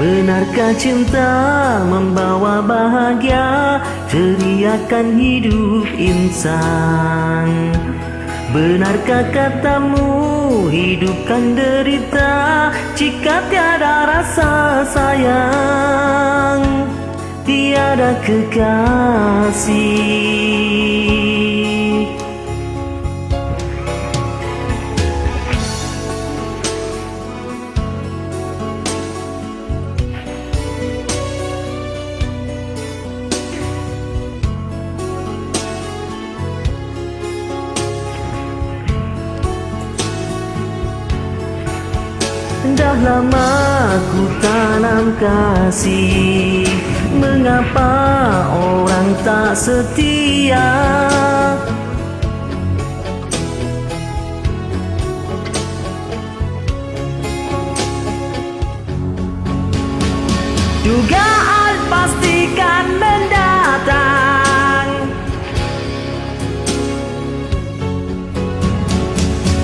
Benarkah cinta membawa bahagia, teriakan hidup insan? Benarkah katamu hidupkan derita, jika tiada rasa sayang, tiada kekasih? Dah lama ku tanam kasih, mengapa orang tak setia? Dugaan pastikan mendatang,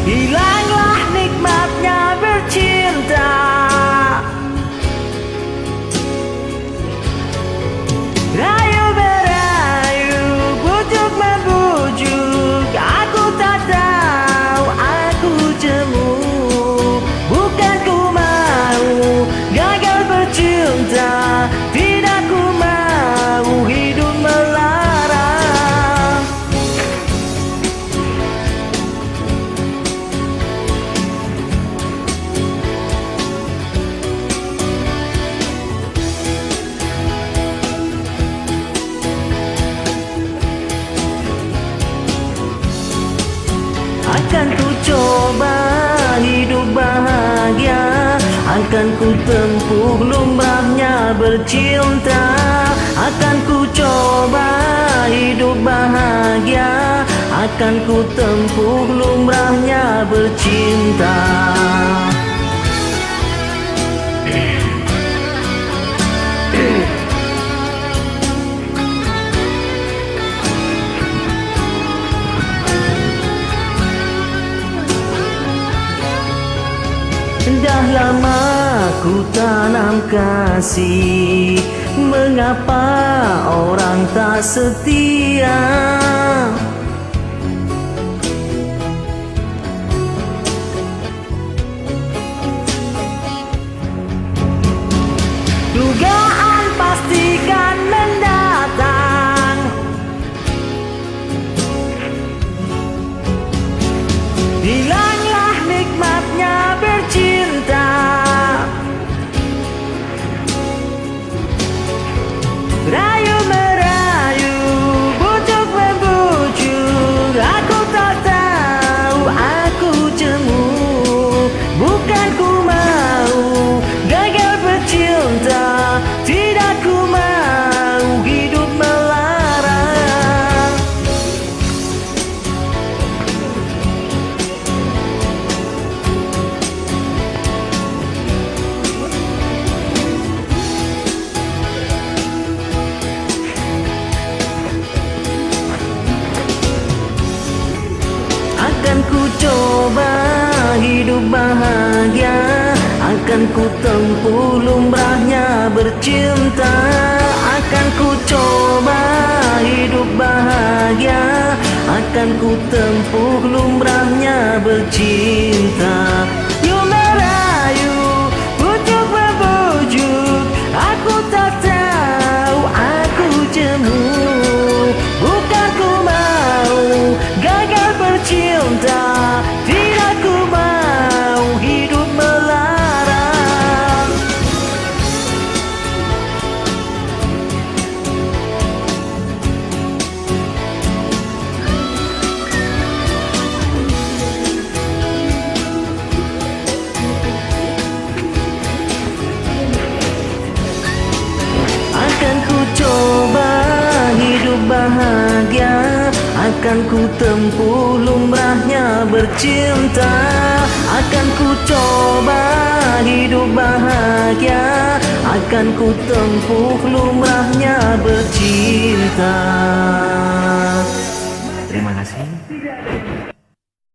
hilanglah nikmatnya bercinta. Rayu berayu, bujuk membujuk, aku tak tahu, aku jemu. Bukan ku mau gagal bercinta, tidak ku mau hidup melara. Akan ku coba hidup bahagia, akan ku tempuh lumrahnya bercinta. Akan ku coba hidup bahagia, akan ku tempuh lumrahnya bercinta. Dah lama ku tanam kasih, mengapa orang tak setia? Dugaan pastikan mendatang, hilanglah nikmatnya bercinta. Rayu merayu, bujuk membujuk, aku tak tahu, aku jemu. Bukan ku mau gagal bercinta, tidak ku mau hidup melara. Akan ku coba hidup bahagia, akan ku tempuh lumrahnya bercinta. Akan ku coba hidup bahagia, akan ku tempuh lumrahnya bercinta. You merayu, bujuk membujuk, aku tak tahu, aku jemu. Bukan ku mau gagal bercinta, tidak ku mau hidup melara. Akan ku coba hidup bahagia, akan ku tempuh lumrahnya bercinta. Akan ku coba hidup bahagia, akan ku tempuh lumrahnya bercinta.